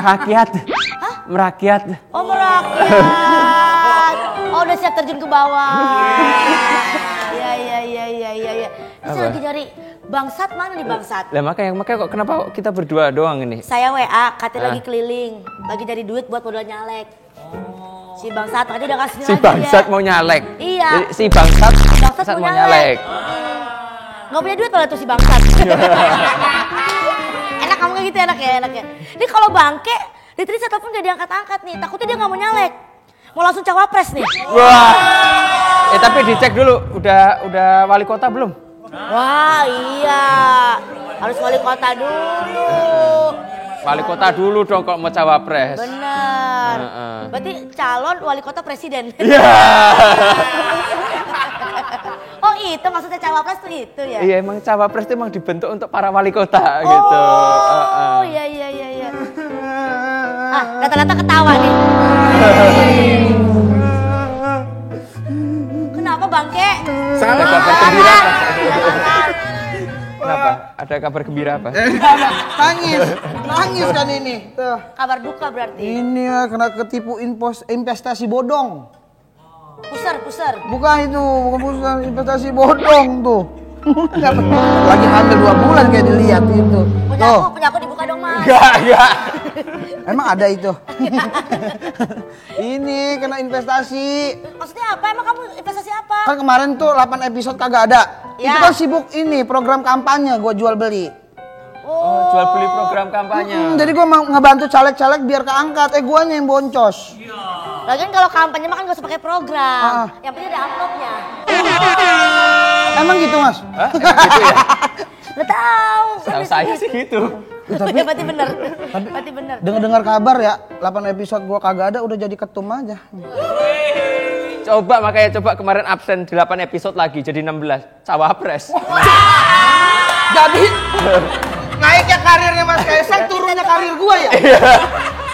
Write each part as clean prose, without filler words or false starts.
Merakyat. Hah? Merakyat. Oh merakyat. Oh udah siap terjun ke bawah. Iya. Terus lagi nyari bangsat, mana nih bangsat? Lah makanya kok kenapa kita berdua doang ini? Saya WA, Katanya lagi keliling, lagi cari duit buat modal nyalek. Si bangsat tadi udah kasih Si lagi bangsat dia. mau nyalek. Iya. Jadi si bangsat mau nyalek. Nggak punya duit malah tuh si bangsat. Enak kamu kayak gitu, enak ya. Ini kalau bangke, dia tadi saya telepon gak diangkat-angkat nih. Takutnya dia nggak mau nyalek. Mau langsung cawapres nih. Wah. Tapi dicek dulu, udah wali kota belum? Wah iya, harus wali kota dulu. Wali kota dulu dong kalau mau cawapres. Bener. Berarti calon wali kota presiden. Iya. Oh itu maksudnya cawapres tuh itu ya? Iya emang cawapres itu emang dibentuk untuk para wali kota gitu. Oh iya. Ah rata-rata ketawa nih. Kenapa bangke? Ada kabar gembira apa? Kenapa? Ada kabar gembira apa? Nangis kan ini. Tuh. Kabar duka berarti. Ini ya kena ketipu investasi bodong. Pusar. Bukan pusat investasi bodong tuh. Lagi hamil 2 bulan kayak dilihat itu. Punya aku dibuka dong mas. Enggak. Emang ada itu. Ini kena investasi. Maksudnya apa? Emang kamu investasi apa? Kan kemarin tuh 8 episode kagak ada. Ya. Itu kan sibuk ini program kampanye gue jual beli. Oh, jual beli program kampanye. Jadi gue mau ngebantu caleg-caleg biar keangkat. Guanya yang boncos. Lagian kalau kampanye mah kan gak usah pakai program. Yang penting ada amplopnya. Emang gitu mas? Hah? Gitu ya? Gak tahu. Tahu saya sih gitu. Ya berarti bener. Berarti bener. Dengar kabar ya 8 episode gue kagak ada udah jadi ketum aja. Coba kemarin absen 8 episode lagi jadi 16. Cawapres. Jadi naiknya karirnya Mas Kaisang, turunnya karir gue ya?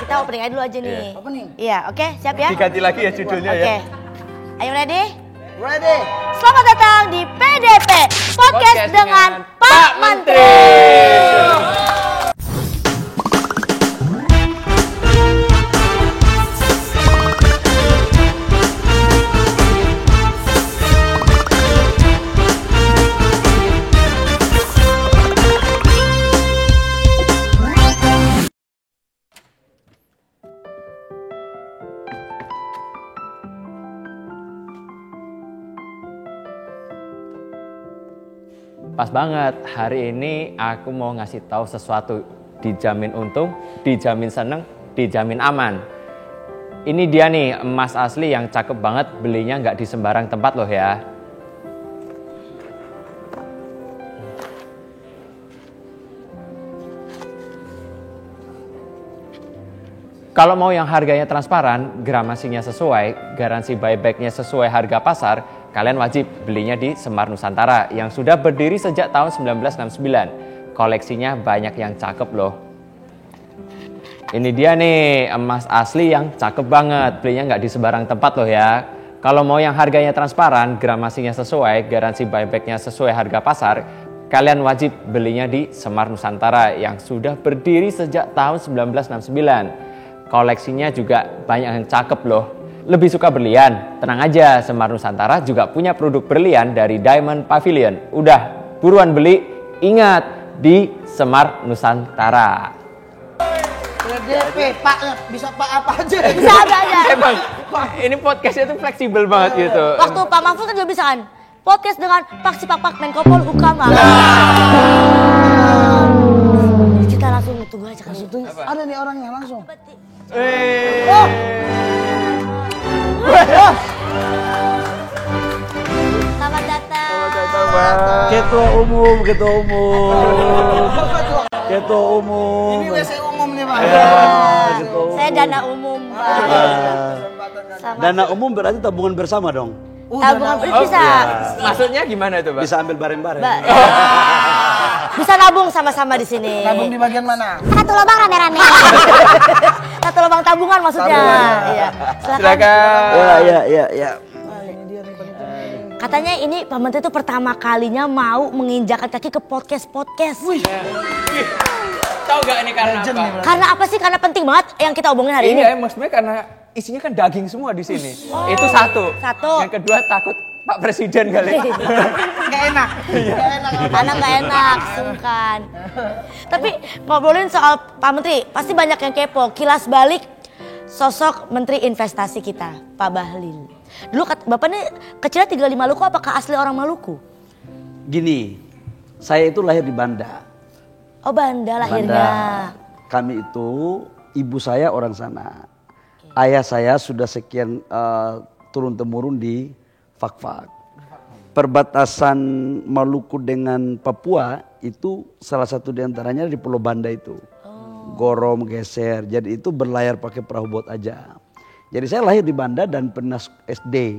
Kita opening aja dulu aja nih. Opening? Iya, oke, siap ya? Diganti lagi ya judulnya ya. Oke. Ayo ready? Ready? Selamat datang di PDP Podcast dengan Pak Menteri. Pas banget, hari ini aku mau ngasih tahu sesuatu. Dijamin untung, dijamin seneng, dijamin aman. Ini dia nih, emas asli yang cakep banget, belinya nggak di sembarang tempat loh ya. Kalau mau yang harganya transparan, gramasinya sesuai, garansi buybacknya sesuai harga pasar, kalian wajib belinya di Semar Nusantara yang sudah berdiri sejak tahun 1969. Koleksinya banyak yang cakep loh. Ini dia nih, emas asli yang cakep banget, belinya nggak di sembarang tempat loh ya. Kalau mau yang harganya transparan, gramasinya sesuai, garansi buybacknya sesuai harga pasar, kalian wajib belinya di Semar Nusantara yang sudah berdiri sejak tahun 1969. Koleksinya juga banyak yang cakep loh. Lebih suka berlian? Tenang aja, Semar Nusantara juga punya produk berlian dari Diamond Pavilion. Udah, buruan beli. Ingat, di Semar Nusantara. PDP, Pak, bisa Pak apa aja. Bisa ada aja. Emang, ini podcastnya tuh fleksibel banget gitu. Waktu Pak Mahfud kan juga bisa kan? Podcast dengan Pak Sipak Menkopol Hukam. Kita langsung tunggu aja kan. Ada nih orangnya langsung. Selamat datang. Ketua umum. Ini WC umum nih Pak. Saya dana umum, Pak. Dana umum berarti tabungan bersama dong. Tabungan bisa. Maksudnya gimana tuh, Pak? Bisa ambil bareng-bareng. Bisa nabung sama-sama di sini. Nabung di bagian mana? Satu lubang rame-rame. Satu lubang tabungan maksudnya. Iya. Silakan. Ya. Katanya ini Pak Menteri itu pertama kalinya mau menginjakkan kaki ke podcast. Tahu gak ini karena Legend apa? nih, berarti. Karena apa sih? Karena penting banget yang kita omongin hari ini. Iya, maksudnya karena isinya kan daging semua di sini. Itu satu. Satu. Yang kedua takut Pak Presiden kali. Gak enak. Gak enak. Karena nggak enak, sungkan. Tapi ngobrolin soal Pak Menteri, pasti banyak yang kepo. Kilas balik sosok Menteri Investasi kita, Pak Bahlil. Dulu Bapak ini kecilnya tinggal di Maluku, apakah asli orang Maluku? Gini, saya itu lahir di Banda. Oh Banda lahirnya. Kami itu, ibu saya orang sana. Ayah saya sudah sekian turun-temurun di Fak-Fak. Perbatasan Maluku dengan Papua itu salah satu diantaranya di Pulau Banda itu. Gorom, Geser, jadi itu berlayar pakai perahu bot aja. Jadi saya lahir di Banda dan pernah SD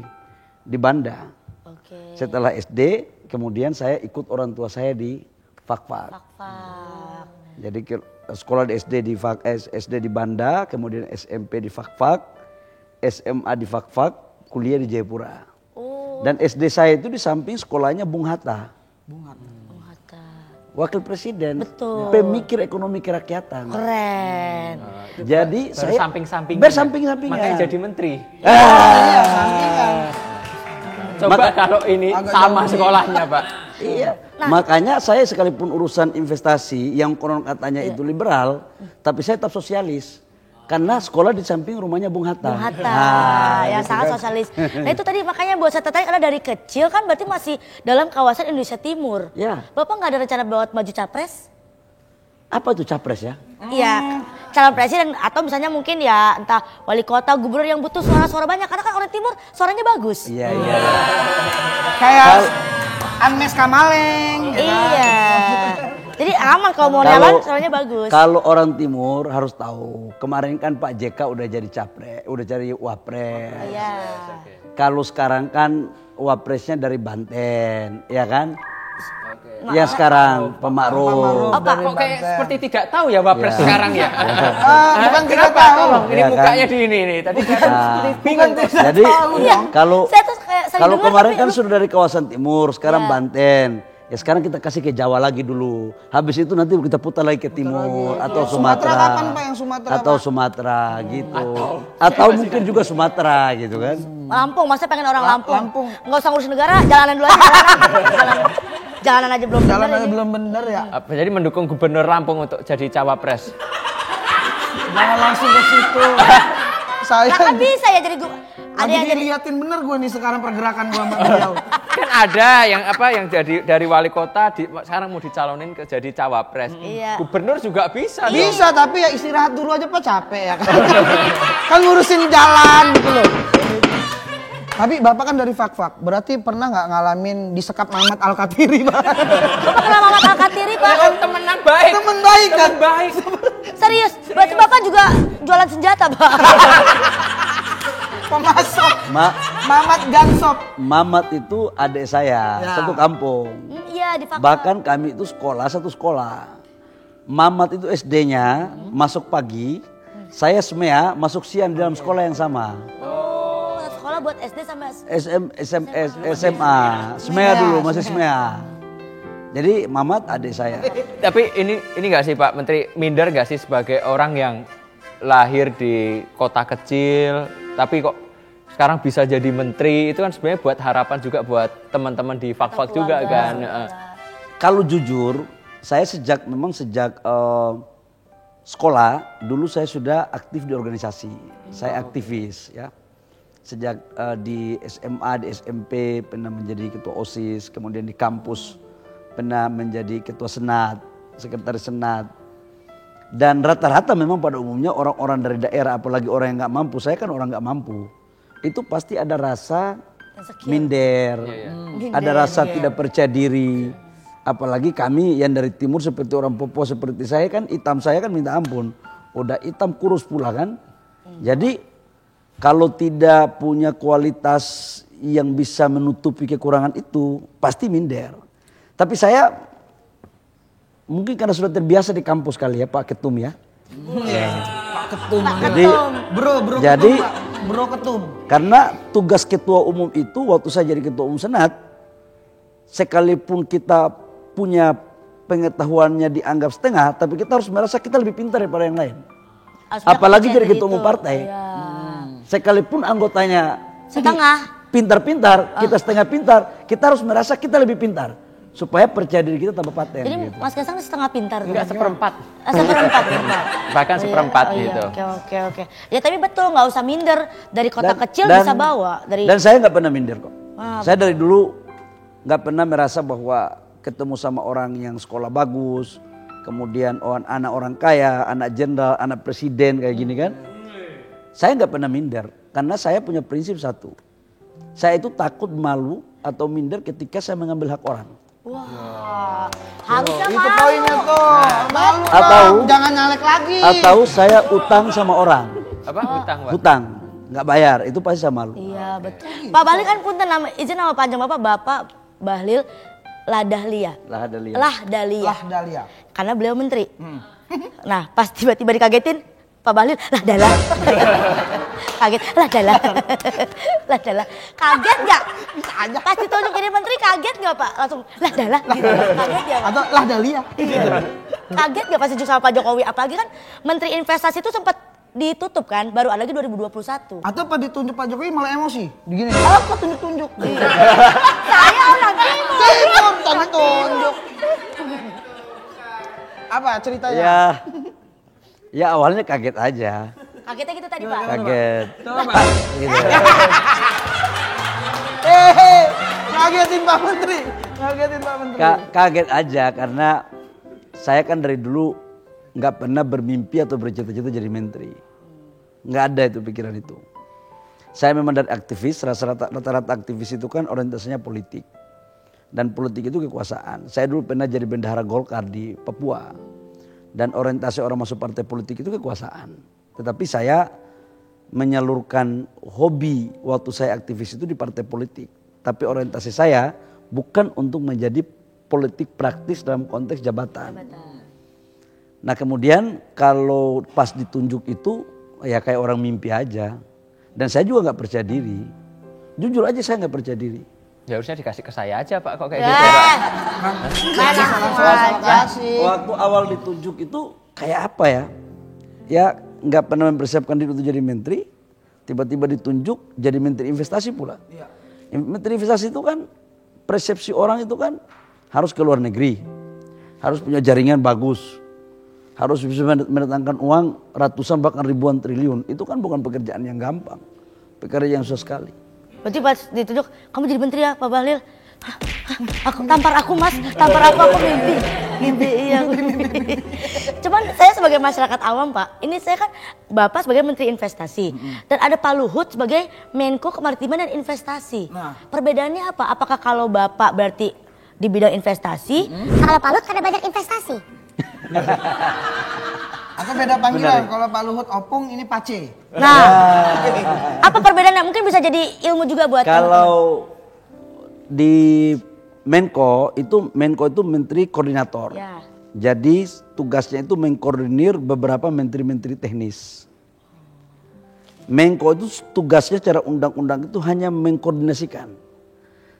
di Banda. Oke. Setelah SD, kemudian saya ikut orang tua saya di Fak-Fak. Fak-Fak. Jadi sekolah di SD di Banda, kemudian SMP di Fak-Fak, SMA di Fak-Fak, kuliah di Jayapura. Dan SD saya itu di samping sekolahnya Bung Hatta. Bung Hatta. Wakil Presiden. Betul. Pemikir ekonomi kerakyatan. Keren. Jadi saya Bersamping-sampingan. bersamping-sampingan. Makanya jadi menteri. Iya, sampingan. Coba kalau ini sama sekolahnya, Pak. Iya. Makanya saya sekalipun urusan investasi yang konon katanya itu liberal, tapi saya tetap sosialis. Karena sekolah di samping rumahnya Bung Hatta. Bung Hatta, yang gitu sangat kan. sosialis. Nah itu tadi makanya buat saya tertarik, karena dari kecil kan berarti masih dalam kawasan Indonesia Timur. Ya. Bapak nggak ada rencana buat maju capres? Apa itu capres ya? Iya, calon presiden atau misalnya mungkin ya entah wali kota, gubernur yang butuh suara-suara banyak. Karena kan orang timur suaranya bagus. Iya, iya. Kayak Agnes Kamaleng. gitu kan. Iya. Jadi aman kalau mau jalan suaranya bagus. Kalau orang timur harus tahu, kemarin kan Pak JK udah jadi capres, udah jadi wapres. Iya. Kalau sekarang kan wapresnya dari Banten, ya kan? Ya sekarang Pak Ma'ruf. Oh, Pak, Kok kayak seperti tidak tahu ya Wapres sekarang ya? Bukan tidak Kenapa? tahu. Tolong, ini Ya kan? mukanya di ini nih. Tadi kan seperti bingung. Jadi Iya. kalau Saya tuh kayak sering kalau dengar kemarin tapi kan sudah dari kawasan timur, sekarang Banten. Ya sekarang kita kasih ke Jawa lagi dulu. Habis itu nanti kita putar lagi ke timur atau Sumatera Sumatera. kapan, Pak, yang Sumatera, Atau Pak? Sumatera gitu. Atau mungkin juga Sumatera gitu kan. Lampung, masa pengen orang Lampung. Lampung. Nggak usah ngurus negara, jalanan dulu aja. Jalanan aja belum Jalan bener aja ini. belum bener ya. Apa, jadi mendukung Gubernur Lampung untuk jadi cawapres. Jangan langsung ke situ. Saya Nah, kan bisa ya jadi ada lagi yang jadi diliatin bener gue nih sekarang pergerakan gue sama beliau. Kan ada yang apa yang jadi dari wali kota sekarang mau dicalonin ke jadi cawapres. Iya. Gubernur juga bisa. dong. Bisa tapi ya istirahat dulu aja Pak, capek ya kan. Kan ngurusin jalan gitu loh. Tapi Bapak kan dari Fak-Fak, berarti pernah nggak ngalamin disekap Mamat Al-Katiri, Pak? Bapak kenal Mamat Al-Katiri, Pak? Oh, temenan baik. Temen baik kan? Temen baik. Serius? Berarti Bapak juga jualan senjata, Pak? Pemasok. Ma Mamat Gansop. Mamat itu adik saya, Ya. satu kampung. Iya, di Fakta. Bahkan kami itu satu sekolah. Mamat itu SD-nya masuk pagi, saya SMEA masuk siang di dalam sekolah yang sama. Oh, sekolah buat SD sama SMA, SMEA dulu masih SMEA. Jadi Mamat adik saya. Tapi ini nggak sih Pak Menteri, minder nggak sih sebagai orang yang lahir di kota kecil tapi kok sekarang bisa jadi menteri, itu kan sebenarnya buat harapan juga buat teman-teman di Fak-Fak juga kan. Kalau jujur, saya memang sejak sekolah dulu saya sudah aktif di organisasi. Saya aktivis ya. Sejak di SMA, di SMP pernah menjadi ketua OSIS, kemudian di kampus pernah menjadi ketua senat, sekretaris senat. Dan rata-rata memang pada umumnya orang-orang dari daerah, apalagi orang yang nggak mampu, saya kan orang nggak mampu, itu pasti ada rasa minder, ada rasa tidak percaya diri. Apalagi kami yang dari timur seperti orang Papua seperti saya kan, hitam saya kan minta ampun, udah hitam kurus pula kan. Jadi kalau tidak punya kualitas yang bisa menutupi kekurangan itu, pasti minder. Tapi saya mungkin karena sudah terbiasa di kampus kali ya Pak Ketum ya. Pak Ketum. Jadi Bro jadi Ketum, Pak. Bro Ketum. karena tugas ketua umum itu waktu saya jadi ketua umum senat, sekalipun kita punya pengetahuannya dianggap setengah, tapi kita harus merasa kita lebih pintar daripada yang lain. Harusnya Apalagi kerja jadi ketua umum gitu. partai. Iya. Sekalipun anggotanya Setengah. pintar-pintar, kita setengah pintar, kita harus merasa kita lebih pintar. Supaya percaya diri kita tambah paten. Jadi gitu. Mas Kaisang setengah pintar. Enggak seperempat. Seperempat pintar. Bahkan seperempat Oh iya, gitu. Oke. Ya tapi betul nggak usah minder dari kota kecil bisa bawa dari. Dan saya nggak pernah minder kok. Wah, Saya dari dulu nggak pernah merasa bahwa ketemu sama orang yang sekolah bagus, kemudian anak orang kaya, anak jenderal, anak presiden kayak gini kan. Saya nggak pernah minder karena saya punya prinsip satu. Saya itu takut malu atau minder ketika saya mengambil hak orang. Wah, harusnya Itu malu. poinnya tuh. Malu Atau- dong, jangan nyalek lagi. Atau saya utang sama orang, Apa hutang, Pak? hutang nggak bayar, itu pasti saya malu. Iya betul. Pak Bahlil kan punten izin nama panjang Bapak Bahlil Lahdalia. Lahdalia. Lahdalia. Lah Dahlia. Karena beliau menteri. Nah pas tiba-tiba dikagetin Pak Bahlil Lahdalah. Kaget Lahdalah. Lahdalah. Kaget nggak? Bisa aja. Pas ditunjuk jadi menteri kaget nggak Pak? Langsung Lahdalah gitu. Kaget ya Pak? Atau Lah Dahlia. Iya. Kaget nggak pas ditunjuk sama Pak Jokowi? Apalagi kan menteri investasi itu sempat ditutup kan? Baru ada lagi 2021. Atau pas ditunjuk Pak Jokowi malah emosi. Begini, ah kok tunjuk-tunjuk. Saya orang timur. Timur, tunjuk. Apa ceritanya? Ya awalnya kaget aja, Kagetnya gitu tadi Pak. kaget. Gitu. Ngagetin Pak Menteri. Ngagetin Pak Menteri. Kaget aja karena saya kan dari dulu nggak pernah bermimpi atau bercita-cita jadi menteri. Nggak ada itu pikiran itu. Saya memang dari aktivis, rata-rata aktivis itu kan orientasinya politik. Dan politik itu kekuasaan. Saya dulu pernah jadi bendahara Golkar di Papua. Dan orientasi orang masuk partai politik itu kekuasaan. Tetapi saya menyalurkan hobi waktu saya aktivis itu di partai politik. Tapi orientasi saya bukan untuk menjadi politik praktis dalam konteks jabatan. Nah kemudian kalau pas ditunjuk itu ya kayak orang mimpi aja. Dan saya juga nggak percaya diri. Jujur aja saya nggak percaya diri. Ya harusnya dikasih ke saya aja Pak, kok kayak gitu Pak. Waktu awal ditunjuk itu kayak apa ya? Ya nggak pernah mempersiapkan diri untuk jadi menteri. Tiba-tiba ditunjuk jadi menteri investasi pula. Menteri investasi itu kan persepsi orang itu kan harus ke luar negeri. Harus punya jaringan bagus. Harus bisa mendatangkan uang ratusan bahkan ribuan triliun. Itu kan bukan pekerjaan yang gampang. Pekerjaan yang susah sekali. Berarti pas ditunjuk, kamu jadi menteri ya Pak Bahlil? Hah? Tampar aku mas, tampar aku mimpi, iya aku mimpi. Cuman saya sebagai masyarakat awam Pak, ini saya kan Bapak sebagai menteri investasi. Dan ada Pak Luhut sebagai Menko Kemaritiman dan Investasi. Nah. Perbedaannya apa? Apakah kalau Bapak berarti di bidang investasi, Kalau Pak Luhut karena banyak investasi. Atau beda panggilan, kalau Pak Luhut Opung ini Pace. nah apa perbedaannya? Mungkin bisa jadi ilmu juga buat Kalau di Menko itu menteri koordinator. Ya. Jadi tugasnya itu mengkoordinir beberapa menteri-menteri teknis. Menko itu tugasnya secara undang-undang itu hanya mengkoordinasikan.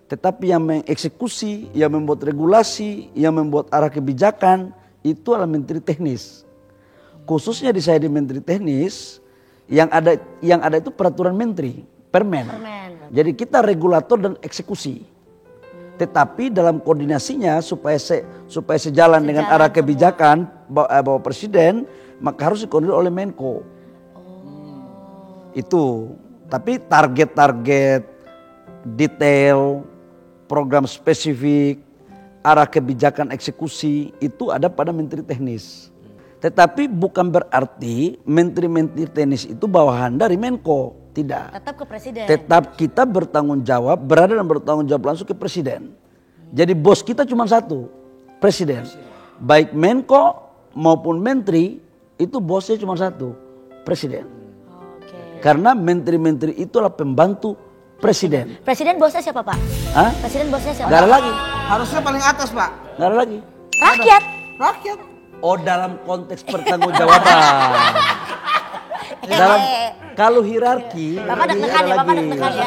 Tetapi yang mengeksekusi, yang membuat regulasi, yang membuat arah kebijakan itu adalah menteri teknis. Khususnya di saya di menteri teknis yang ada itu peraturan menteri, permen. Jadi kita regulator dan eksekusi. Tetapi dalam koordinasinya supaya sejalan dengan arah kebijakan Bapak Presiden, maka harus dikoordinir oleh Menko. Itu. Tapi target-target detail, program spesifik, arah kebijakan eksekusi itu ada pada menteri teknis. Tetapi bukan berarti menteri-menteri teknis itu bawahan dari Menko, tidak. tetap ke presiden. Tetap kita bertanggung jawab, berada dan bertanggung jawab langsung ke presiden. Jadi bos kita cuma satu, presiden. Baik Menko maupun menteri itu bosnya cuma satu, presiden. Oke. Karena menteri-menteri itu adalah pembantu presiden. Presiden bosnya siapa Pak? Hah? Presiden bosnya siapa? Gak ada lagi, Harusnya paling atas Pak. gak ada lagi. Rakyat. Rakyat. Oh dalam konteks pertanggungjawaban. Dalam kalau hierarki, Bapak nggak deg-degan ada ya, Bapak lagi. deg-degan ya.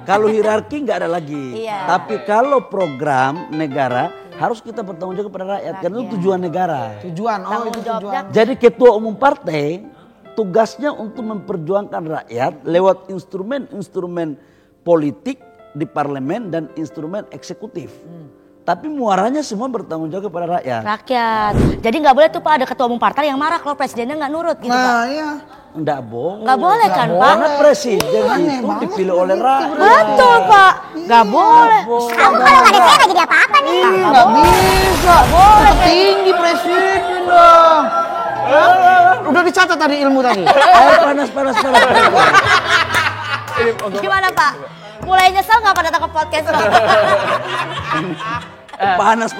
Kalau hierarki nggak ada lagi. Iya. Tapi kalau program negara harus kita bertanggung jawab kepada rakyat. Karena itu tujuan negara. Tujuan, oh Tanggung itu jawabnya. tujuan. Jadi ketua umum partai tugasnya untuk memperjuangkan rakyat lewat instrumen-instrumen politik di parlemen dan instrumen eksekutif. Tapi muaranya semua bertanggung jawab kepada rakyat. Rakyat. Jadi nggak boleh tuh Pak ada ketua umum partai yang marah kalau presidennya nggak nurut gitu Pak. Nah iya. Enggak boleh. Nggak boleh kan Pak? Karena presiden itu dipilih oleh rakyat. Betul Pak. Nggak boleh. Kamu kalau nggak ada saya nggak jadi apa-apa nih. Nggak bisa. Boleh. Tinggi presiden dong. Udah dicatat tadi ilmu tadi. Air panas. Gimana Pak? Mulai nyesel nggak pada datang ke podcast Pak? Panas.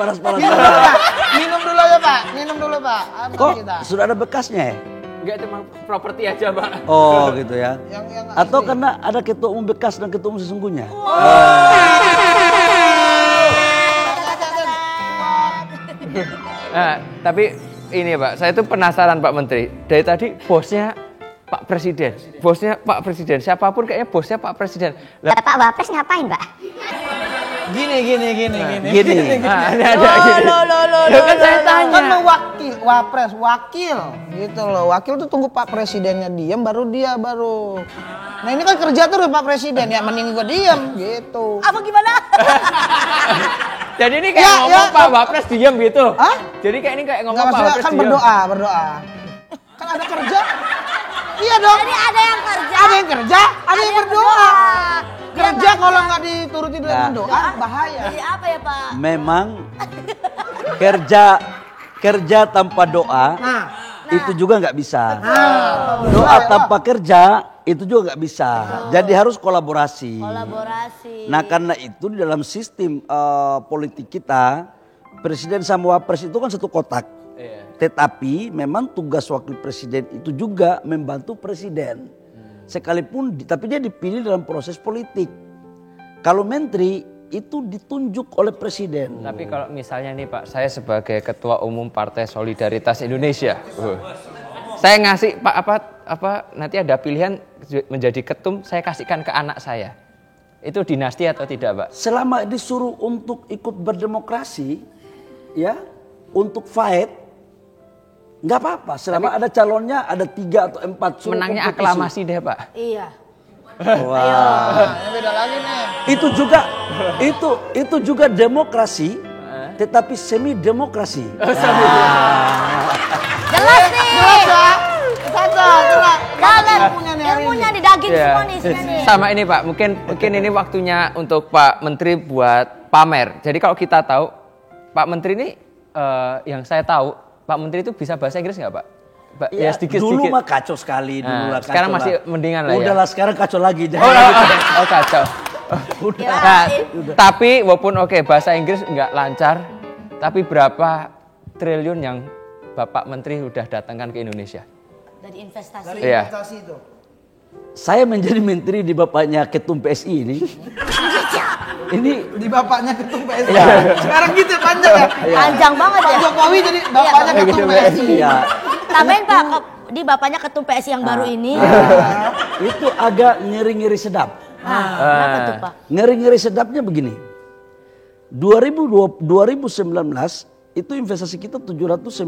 Minum dulu ya Pak. Minum dulu Pak. Ambil Kok kita. sudah ada bekasnya ya? Enggak, cuma properti aja, Pak. Oh gitu ya. Yang Atau asli. karena ada ketua umum bekas dan ketua umum sesungguhnya. Nah, tapi ini Pak, saya itu penasaran Pak Menteri. Dari tadi bosnya Pak Presiden, siapapun kayaknya bosnya Pak Presiden. Lah, Bapak Wapres ngapain, Pak? Gini. nah, ada gini. Loh, kan saya tanya. Kan lo wakil gitu loh. Wakil tuh tunggu Pak Presidennya diem baru dia baru. Nah ini kan kerja terus Pak Presiden ya mending gua diem gitu. Apa gimana? Jadi ini kayak Ya, ngomong ya. Pak Wapres diem gitu. Hah? Jadi kayak ini kayak ngomong Enggak Pak maksudnya Wapres kan diem. berdoa. Kan ada kerja. Iya dong. Jadi ada yang kerja. Ada yang kerja, ada yang berdoa. Dia Kerja nggak- kalau nggak dituruti dengan Nah. doa bahaya. Jadi apa ya Pak? Memang kerja tanpa doa Nah, itu juga nggak bisa. Doa tanpa kerja itu juga nggak bisa. Jadi harus kolaborasi. Kolaborasi. Nah karena itu di dalam sistem politik kita presiden sama wapres itu kan satu kotak. Tetapi memang tugas wakil presiden itu juga membantu presiden. Sekalipun tapi dia dipilih dalam proses politik. Kalau menteri itu ditunjuk oleh presiden. Tapi kalau misalnya nih Pak, saya sebagai Ketua Umum Partai Solidaritas Indonesia, saya ngasih Pak apa nanti ada pilihan menjadi ketum, saya kasihkan ke anak saya. Itu dinasti atau tidak Pak? Selama disuruh untuk ikut berdemokrasi, ya, untuk fight, nggak apa-apa. Selama ada calonnya, ada 3 atau 4 suruh Menangnya kompetisi. aklamasi deh Pak. Iya. Wah. ini beda lagi nih. Itu juga demokrasi, tetapi semi demokrasi. Jelas nih. Jelas. Jangan. Ilmunya nih hari Ilmunya ini. di daging Iya. semua nih isinya nih. Sama ini Pak, mungkin ini waktunya untuk Pak Menteri buat pamer. Jadi kalau kita tahu Pak Menteri ini yang saya tahu Pak Menteri itu bisa bahasa Inggris nggak Pak? Ya sedikit. Dulu mah kacau sekali. Nah, Kacau sekarang lah. masih mendingan lah ya. Udahlah sekarang kacau lagi. Oh kacau. Udah. Nah, tapi walaupun oke bahasa Inggris nggak lancar, tapi berapa triliun yang Bapak Menteri udah datangkan ke Indonesia? Dari investasi. Iya. Investasi itu. Saya menjadi menteri di bapaknya ketum PSI ini. Ini Di bapaknya ketum PSI. Iya. Sekarang gitu panjang ya. Panjang banget Pak ya. Jokowi jadi bapaknya Iya, ketum PSI. ya, Tambahin Pak, di bapaknya ketum PSI yang baru ini. itu agak ngeri-ngeri sedap. Kenapa tuh Pak? Ngeri-ngeri sedapnya begini. 2019 itu investasi kita 790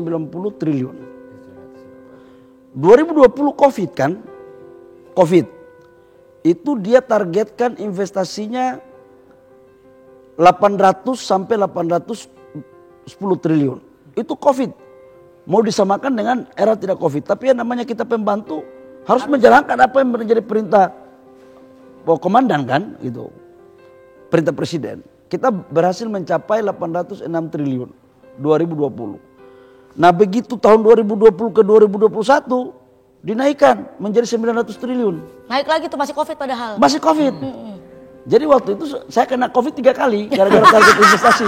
triliun. 2020 Covid kan? Covid. Itu dia targetkan investasinya 800 sampai 810 triliun. Itu Covid. Mau disamakan dengan era tidak Covid. Tapi yang namanya kita pembantu harus menjalankan apa yang menjadi perintah komandan kan gitu. Perintah presiden. Kita berhasil mencapai 806 triliun 2020. Nah begitu tahun 2020 ke 2021 dinaikkan menjadi 900 triliun. Naik lagi tuh masih Covid padahal. Masih Covid. Jadi waktu itu saya kena Covid 3 kali gara-gara target investasi.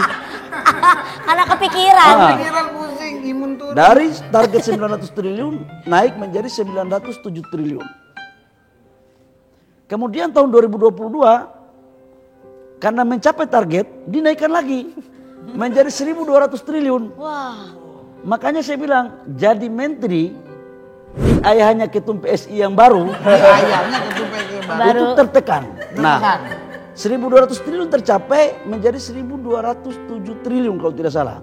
Karena kepikiran. Pikiran pusing, imun turun. Dari target 900 triliun naik menjadi 907 triliun. Kemudian tahun 2022 karena mencapai target dinaikkan lagi menjadi 1.200 triliun. Wah. Makanya saya bilang jadi menteri di ayahnya ketum PSI yang baru Ayamnya ketum PSI Baru. itu tertekan. Nah, 1.200 triliun tercapai menjadi 1.207 triliun kalau tidak salah.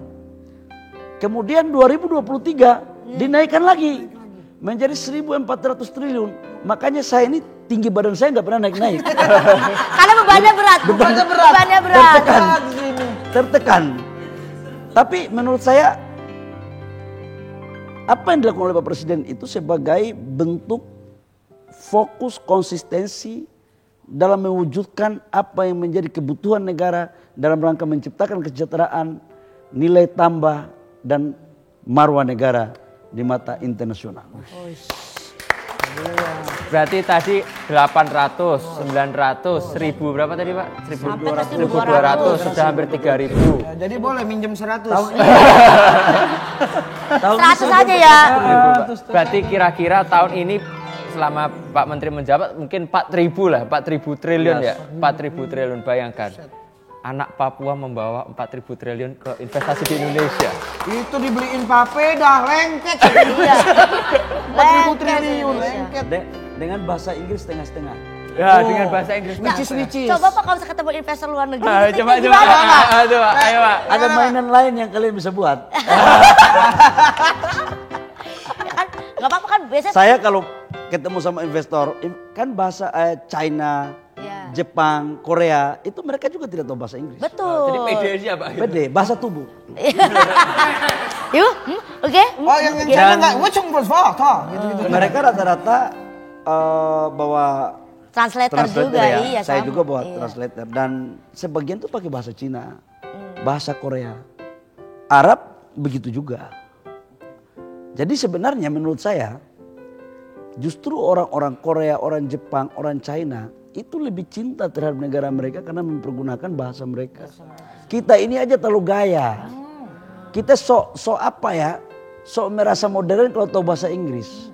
Kemudian 2023 dinaikkan lagi menjadi 1.400 triliun. Makanya saya ini tinggi badan saya nggak pernah naik-naik. Karena bebannya berat. Bebannya berat. Tertekan. Tapi menurut saya apa yang dilakukan oleh Pak Presiden itu sebagai bentuk fokus konsistensi dalam mewujudkan apa yang menjadi kebutuhan negara dalam rangka menciptakan kesejahteraan, nilai tambah dan marwah negara di mata internasional. Berarti tadi 800, 900, 1000 berapa tadi Pak? 1.200, sudah hampir 3.000. Ya, jadi boleh minjem 100. Tahun 100 aja ya. Berarti kira-kira tahun ini selama Pak Menteri menjabat mungkin 4.000 lah, 4.000 triliun ya. 4.000 triliun, bayangkan. Anak Papua membawa 4.000 triliun ke investasi di Indonesia. Itu dibeliin papeda, lengket. Iya. 4.000 triliun, lengket. Dengan bahasa Inggris setengah-setengah. Ya, dengan bahasa Inggris. Which Coba Pak kalau bisa ketemu investor luar negeri. Ah, kita coba. gimana, Pak? Aduh, ayo Pak. Ada mainan lain yang kalian bisa buat. Ya kan, nggak apa-apa kan biasanya. Saya kalau ketemu sama investor, kan bahasa China, Iya. Jepang, Korea, itu mereka juga tidak tahu bahasa Inggris. Betul. Jadi pede aja Pak. Beda, bahasa tubuh. Yuk, oke. Oh, yang China enggak, wacung gitu. Mereka rata-rata bawa Translator juga, ya. iya. Saya sama. juga bawa Iya. translator dan sebagian tuh pakai bahasa Cina, bahasa Korea, Arab begitu juga. Jadi sebenarnya menurut saya justru orang-orang Korea, orang Jepang, orang China itu lebih cinta terhadap negara mereka karena mempergunakan bahasa mereka. Kita ini aja terlalu gaya. Kita sok apa ya? Sok merasa modern kalau tahu bahasa Inggris.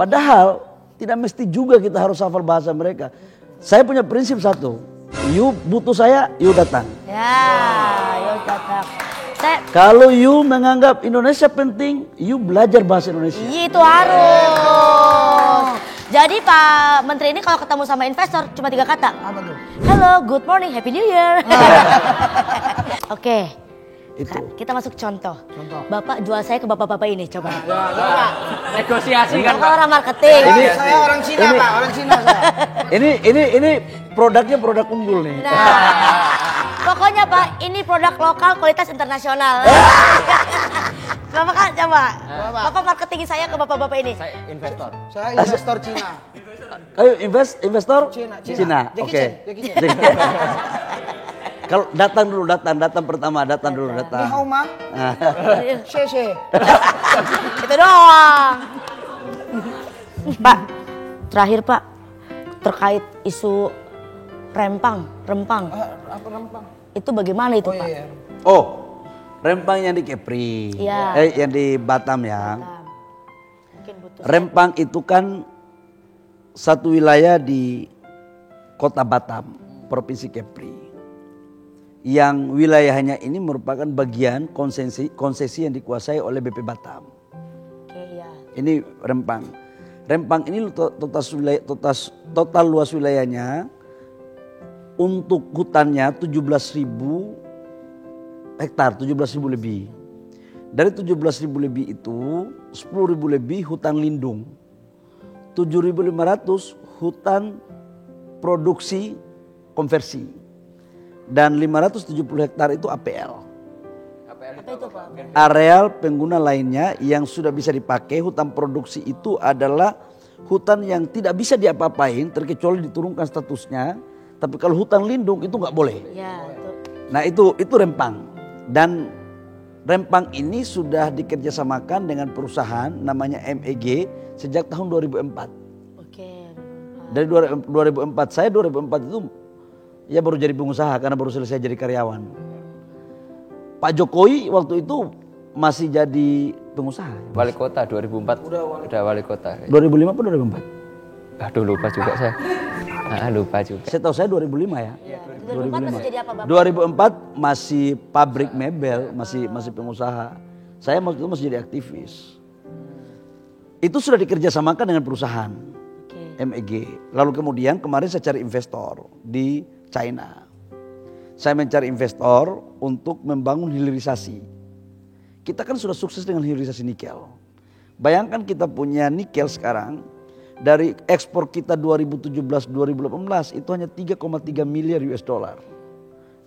Padahal tidak mesti juga kita harus hafal bahasa mereka. Saya punya prinsip satu. You butuh saya, you datang. Ya, yuk datang. Kalau you menganggap Indonesia penting, you belajar bahasa Indonesia. Iya, itu harus. Jadi Pak Menteri ini kalau ketemu sama investor cuma 3 kata. Apa tuh? Hello, good morning, happy new year. Oke. Itu. Kita masuk contoh. Bapak jual saya ke bapak-bapak ini, coba. Negosiasi kan Bapak Pak. orang marketing. Saya orang Cina, Pak, orang Cina saya. Ini produknya produk unggul nih. Nah, pokoknya Pak, ini produk lokal kualitas internasional. Bapak kan coba. Bapak marketing saya ke bapak-bapak ini. Saya investor. Saya investor Cina. Ayo investor Cina. Oke. Jackie Chan. Kalau datang pertama Ni hao ma, xie. Itu doang. Pak, terakhir Pak, terkait isu rempang. Apa rempang? Itu bagaimana itu Oh Pak? iya. Oh, rempang yang di Kepri. Iya. Yang di Batam ya. Mungkin butuh. Rempang itu kan satu wilayah di Kota Batam, Provinsi Kepri. Yang wilayahnya ini merupakan bagian konsesi yang dikuasai oleh BP Batam. Oke, ya. Ini Rempang. Rempang ini total luas wilayahnya untuk hutannya 17.000 hektar, 17.000 lebih. Dari 17.000 lebih itu 10.000 lebih hutan lindung. 7.500 hutan produksi konversi. Dan 570 hektar itu APL. Apa itu Pak? Areal pengguna lainnya yang sudah bisa dipakai. Hutan produksi itu adalah hutan yang tidak bisa diapa-apain terkecuali diturunkan statusnya. Tapi kalau hutan lindung itu nggak boleh. Ya, itu. Nah itu Rempang. Dan Rempang ini sudah dikerjasamakan dengan perusahaan namanya MEG sejak tahun 2004. Oke. Dari 2004, saya 2004 itu ya baru jadi pengusaha karena baru selesai jadi karyawan. Pak Jokowi waktu itu masih jadi pengusaha. Wali kota 2004. Udah wali kota. 2005 atau 2004? Aduh lupa juga saya. Lupa juga. Saya tahu saya 2005 ya. 2004 masih jadi apa Bapak? 2004 masih pabrik mebel, masih pengusaha. Saya waktu itu masih jadi aktivis. Itu sudah dikerjasamakan dengan perusahaan MEG. Lalu kemudian kemarin saya cari investor di China. Saya mencari investor untuk membangun hilirisasi. Kita kan sudah sukses dengan hilirisasi nikel. Bayangkan kita punya nikel sekarang, dari ekspor kita 2017-2018 itu hanya 3,3 miliar US dollar.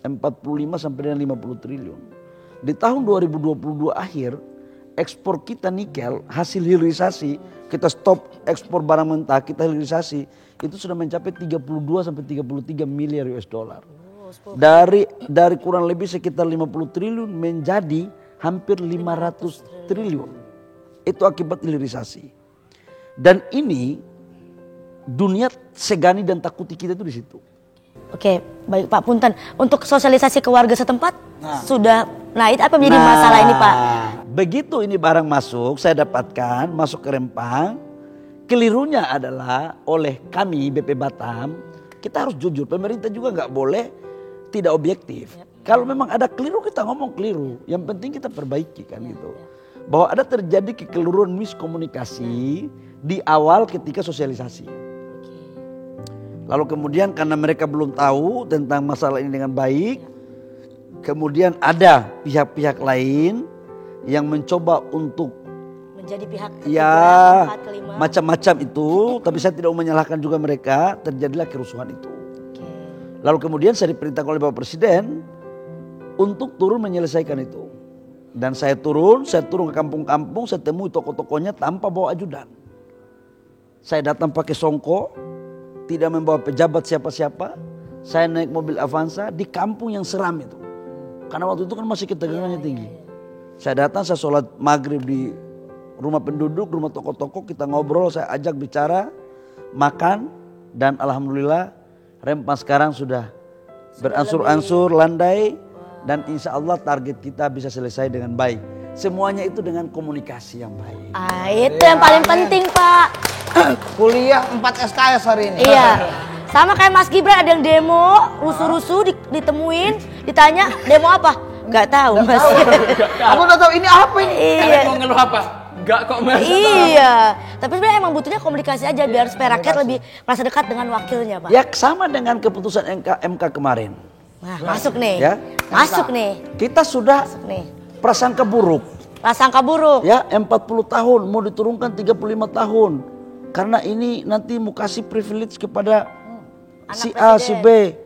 45 sampai dengan 50 triliun. Di tahun 2022 akhir, ekspor kita nikel, hasil hilirisasi, kita stop ekspor barang mentah, kita hilirisasi, itu sudah mencapai 32 sampai 33 miliar US dollar. Dari kurang lebih sekitar 50 triliun menjadi hampir 500 triliun. Itu akibat hilirisasi. Dan ini dunia segani dan takuti kita itu di situ. Oke, baik Pak Punten. Untuk sosialisasi ke warga setempat sudah, nah itu apa menjadi masalah ini Pak? Begitu ini barang masuk, saya dapatkan masuk ke Rempang. Kelirunya adalah oleh kami BP Batam, kita harus jujur. Pemerintah juga nggak boleh tidak objektif. Kalau memang ada keliru kita ngomong keliru. Yang penting kita perbaiki kan gitu. Bahwa ada terjadi kekeliruan miskomunikasi di awal ketika sosialisasi. Lalu kemudian karena mereka belum tahu tentang masalah ini dengan baik, kemudian ada pihak-pihak lain yang mencoba untuk Menjadi pihak ya ketiga, keempat, kelima. macam-macam itu, tapi saya tidak mau menyalahkan juga mereka, terjadilah kerusuhan itu. Lalu kemudian saya diperintahkan oleh Bapak Presiden untuk turun menyelesaikan itu. Dan saya turun ke kampung-kampung, saya temui toko-tokonya tanpa bawa ajudan. Saya datang pakai songko, tidak membawa pejabat siapa-siapa. Saya naik mobil Avanza di kampung yang seram itu. Karena waktu itu kan masih ketegangannya tinggi. Saya datang, saya sholat maghrib di rumah penduduk, rumah toko-toko, kita ngobrol, saya ajak bicara, makan. Dan alhamdulillah Rempang sekarang sudah beransur-ansur landai. Dan insya Allah target kita bisa selesai dengan baik. Semuanya itu dengan komunikasi yang baik. Itu yang paling penting Pak. Kuliah 4 SKS hari ini. Iya. Sama kayak Mas Gibran ada yang demo, rusuh-rusuh ditemuin, ditanya demo apa? Gak tahu Mas. Aku udah tahu ini apa ini. Iya. Kalian mau ngeluh apa? Enggak kok Mas. Iya. Tapi sebenarnya emang butuhnya komunikasi aja biar supaya rakyat lebih merasa dekat dengan wakilnya Pak. Ya sama dengan keputusan MK kemarin. Nah, masuk nih. Ya. Masuk nih. Kita sudah Nih. prasangka buruk. Prasangka buruk. Ya 40 tahun mau diturunkan 35 tahun. Karena ini nanti mau kasih privilege kepada si A, si B.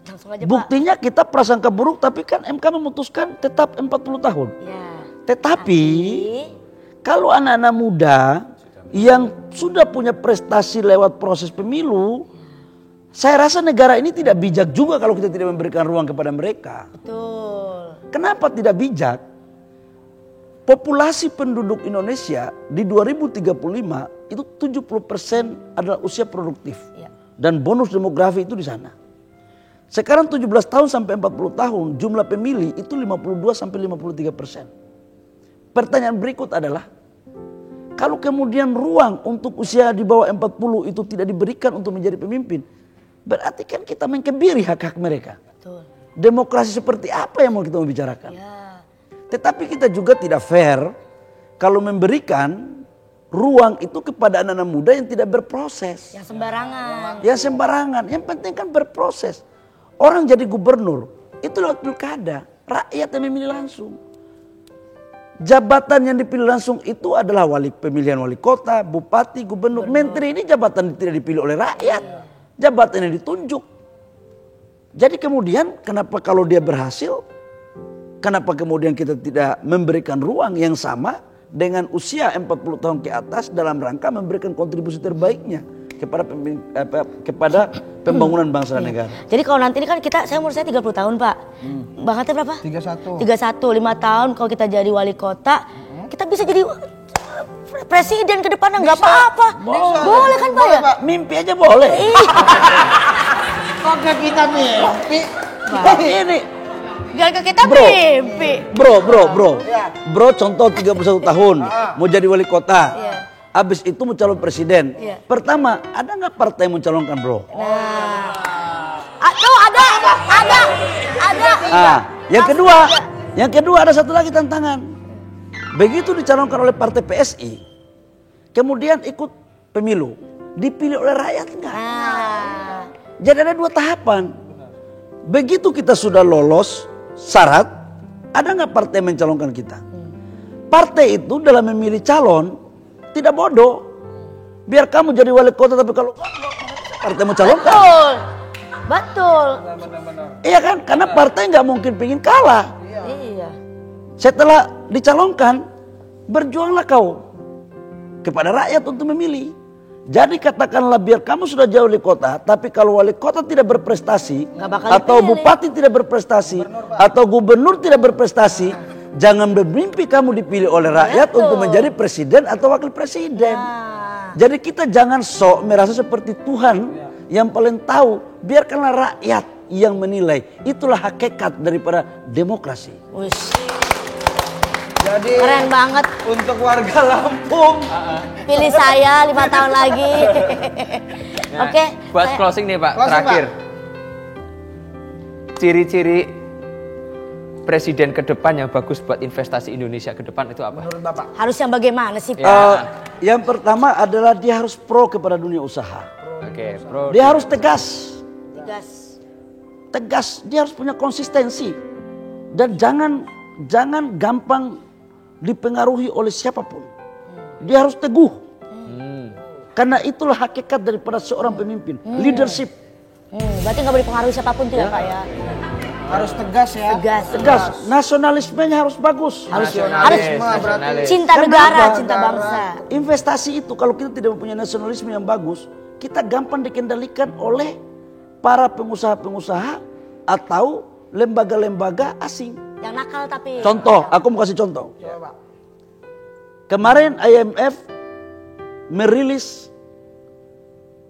Langsung aja Buktinya kita prasangka buruk tapi kan MK memutuskan tetap 40 tahun. Pak. Ya. Tetapi kalau anak-anak muda yang sudah punya prestasi lewat proses pemilu, saya rasa negara ini tidak bijak juga kalau kita tidak memberikan ruang kepada mereka. Betul. Kenapa tidak bijak? Populasi penduduk Indonesia di 2035 itu 70% adalah usia produktif. Ya. Dan bonus demografi itu di sana. Sekarang 17 tahun sampai 40 tahun jumlah pemilih itu 52 sampai 53%. Pertanyaan berikut adalah, kalau kemudian ruang untuk usia di bawah 40 itu tidak diberikan untuk menjadi pemimpin, berarti kan kita mengkebiri hak-hak mereka. Betul. Demokrasi seperti apa yang mau kita bicarakan? Ya. Tetapi kita juga tidak fair kalau memberikan ruang itu kepada anak-anak muda yang tidak berproses. Yang sembarangan. Yang sembarangan. Yang penting kan berproses. Orang jadi gubernur itu lewat pilkada. Rakyat yang memilih langsung. Jabatan yang dipilih langsung itu adalah pemilihan wali kota, bupati, gubernur. Menteri ini jabatan tidak dipilih oleh rakyat. Jabatan yang ditunjuk. Jadi kemudian kenapa kalau dia berhasil, kenapa kemudian kita tidak memberikan ruang yang sama dengan usia 40 tahun ke atas dalam rangka memberikan kontribusi terbaiknya kepada pembangunan bangsa dan negara. Jadi kalau nanti ini kan saya umur saya 30 tahun Pak. Bang Hatta berapa? 31. 31, 5 tahun kalau kita jadi wali kota, kita bisa jadi presiden ke depannya nggak apa-apa. Boleh kan Pak ya? Mimpi aja boleh. Oke kita mimpi. Ini Jangan ke kita Bro. mimpi. Bro contoh 31 tahun mau jadi wali kota. Iya. Habis itu mau calon presiden. Iya. Pertama, ada nggak partai yang mencalonkan bro? Nah. Tuh ada. Yang kedua ada satu lagi tantangan. Begitu dicalonkan oleh partai PSI, kemudian ikut pemilu, dipilih oleh rakyat enggak? Nah. Jadi ada 2 tahapan. Begitu kita sudah lolos syarat, ada nggak partai mencalonkan kita? Partai itu dalam memilih calon tidak bodoh. Biar kamu jadi wali kota tapi kalau partai mau calonkan. Betul. Iya kan? Karena partai nggak mungkin pingin kalah. Iya. Setelah dicalonkan, berjuanglah kau kepada rakyat untuk memilih. Jadi katakanlah biar kamu sudah jauh wali kota, tapi kalau wali kota tidak berprestasi, Nggak bakal atau dipilih. bupati tidak berprestasi, atau gubernur tidak berprestasi, jangan bermimpi kamu dipilih oleh rakyat Betul. untuk menjadi presiden atau wakil presiden. Jadi kita jangan sok merasa seperti Tuhan yang paling tahu. Biarkanlah rakyat yang menilai. Itulah hakikat daripada demokrasi. Wush. Jadi Keren banget. untuk warga Lampung. Pilih saya 5 tahun lagi. Nah, Oke. buat saya- closing nih Pak, Closing, terakhir. Ciri-ciri presiden ke depan yang bagus buat investasi Indonesia ke depan itu apa? Menurut Bapak. Harus yang bagaimana sih? Yang pertama adalah dia harus pro kepada dunia usaha. Oke, bro. Dia harus tegas. Tegas. Dia harus punya konsistensi. Dan jangan gampang dipengaruhi oleh siapapun. Dia harus teguh. Karena itulah hakikat daripada seorang pemimpin. Leadership. Berarti nggak boleh pengaruhi siapapun tidak Pak ya? Harus tegas ya. Tegas. Nasionalismenya harus bagus. Harus Nasionalis. cinta Kenapa? negara, cinta bangsa. Investasi itu kalau kita tidak mempunyai nasionalisme yang bagus, kita gampang dikendalikan oleh para pengusaha-pengusaha atau lembaga-lembaga asing. Yang nakal tapi. Contoh, aku mau kasih contoh. Kemarin IMF merilis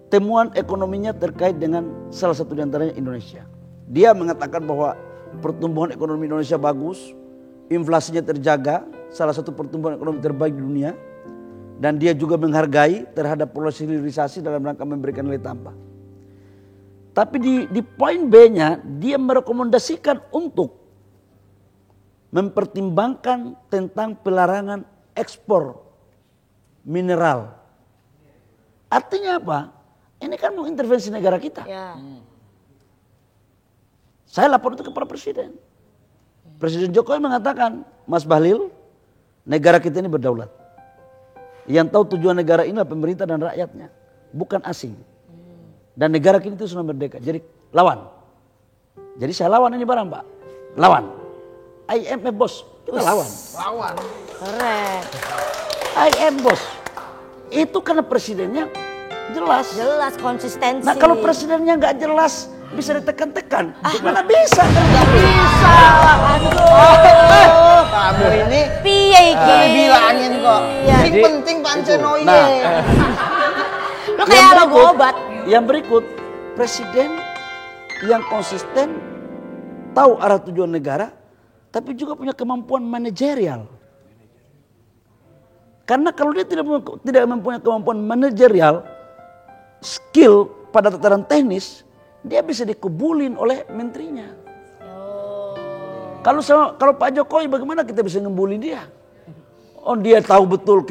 temuan ekonominya terkait dengan salah satu diantaranya Indonesia. Dia mengatakan bahwa pertumbuhan ekonomi Indonesia bagus, inflasinya terjaga, salah satu pertumbuhan ekonomi terbaik di dunia. Dan dia juga menghargai terhadap proses hilirisasi dalam rangka memberikan nilai tambah. Tapi di poin B-nya dia merekomendasikan untuk mempertimbangkan tentang pelarangan ekspor mineral. Artinya apa? Ini kan mau intervensi negara kita. Ya. Saya lapor itu kepada Presiden. Presiden Jokowi mengatakan, Mas Bahlil, negara kita ini berdaulat. Yang tahu tujuan negara ini adalah pemerintah dan rakyatnya, bukan asing. Dan negara kita itu sudah merdeka. Jadi lawan. Jadi saya lawan ini barang Pak. Lawan. IMF bos, kita lawan. Keren. IMF bos. Itu karena presidennya jelas. Jelas konsistensi. Nah kalau presidennya nggak jelas, bisa ditekan-tekan. Gimana bisa kan? Nggak bisa. Aduh. Kamu ini Piye iki? bilangin kok. Iya. Yang penting pancen oye. Nah. Lu kayak logo obat. Yang berikut, presiden yang konsisten, tahu arah tujuan negara, tapi juga punya kemampuan manajerial. Karena kalau dia tidak mempunyai kemampuan manajerial, skill pada tataran teknis, dia bisa dikebulin oleh menterinya. Kalau Pak Jokowi bagaimana kita bisa ngebully dia? Oh dia tahu betul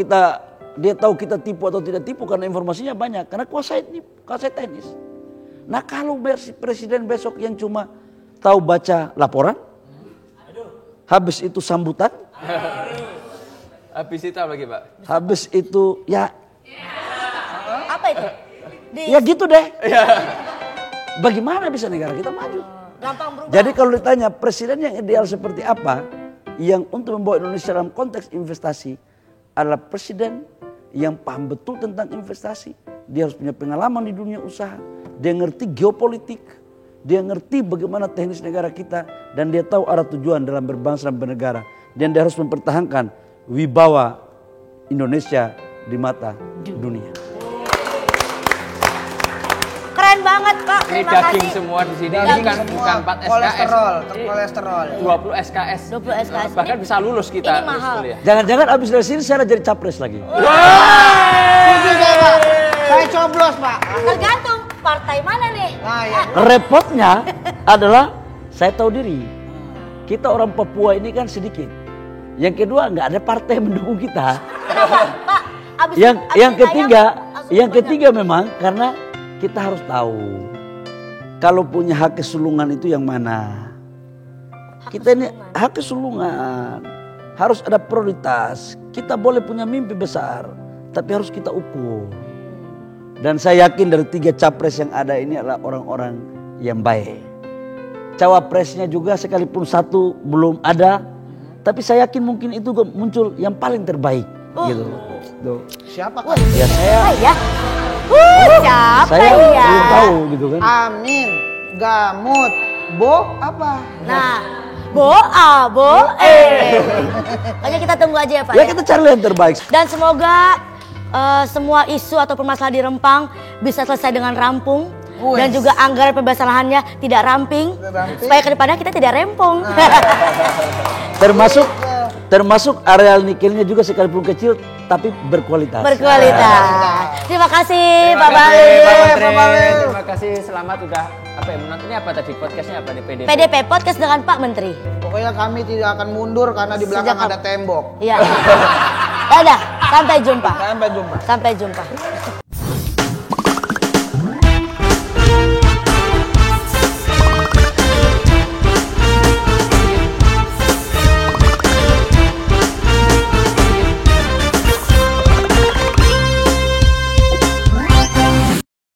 dia tahu kita tipu atau tidak tipu karena informasinya banyak. Karena kuasai teknis. Nah kalau presiden besok yang cuma tahu baca laporan, habis itu sambutan, Habis itu apa lagi Pak? habis itu ya Apa itu? ya gitu deh. Bagaimana bisa negara kita maju? Gampang berubah. Jadi kalau ditanya presiden yang ideal seperti apa, yang untuk membawa Indonesia dalam konteks investasi adalah presiden yang paham betul tentang investasi. Dia harus punya pengalaman di dunia usaha. Dia ngerti geopolitik. Dia ngerti bagaimana teknis negara kita. Dan dia tahu arah tujuan dalam berbangsa dan bernegara. Dan dia harus mempertahankan wibawa Indonesia di mata dunia. Keren banget Pak. Ini Terima daging kasih. semua di sini, Daging bukan semua, 4 SKS. kolesterol, Ini kolesterol. 20 SKS. 20 SKS. Bahkan bisa lulus kita. Ini mahal. kuliah. Jangan-jangan abis dari sini saya jadi capres lagi. Setuju saya Pak. Saya coblos Pak. Tergantung partai mana nih. Nah ya. Repotnya adalah saya tahu diri. Kita orang Papua ini kan sedikit. Yang kedua nggak ada partai yang mendukung kita. Pak, abis Yang ditanya, langsung banyak. ketiga memang karena kita harus tahu kalau punya hak kesulungan itu yang mana? Kita ini hak kesulungan. Harus ada prioritas. Kita boleh punya mimpi besar, tapi harus kita ukur. Dan saya yakin dari 3 capres yang ada ini adalah orang-orang yang baik. Cawapresnya juga sekalipun satu belum ada, tapi saya yakin mungkin itu muncul yang paling terbaik. Gitu. Tuh. Siapa kan? Ya saya. Siapa Saya ya? belum tahu gitu kan. Amin, Gamut, Bo apa? Nah, Pokoknya kita tunggu aja ya Pak. Ya kita cari yang terbaik. Dan semoga semua isu atau permasalahan di Rempang bisa selesai dengan rampung. Dan juga anggaran pembebasan lahannya tidak ramping. Supaya kedepannya kita tidak rempong. Termasuk areal nikelnya juga sekalipun kecil tapi berkualitas. Terima kasih Pak Bahlil. Terima kasih, selamat udah menonton. Ini apa tadi podcastnya apa nih? PDP Podcast dengan Pak Menteri. Pokoknya kami tidak akan mundur karena di belakang ada tembok. Iya. Dadah, sampai jumpa. Sampai jumpa. Sampai jumpa.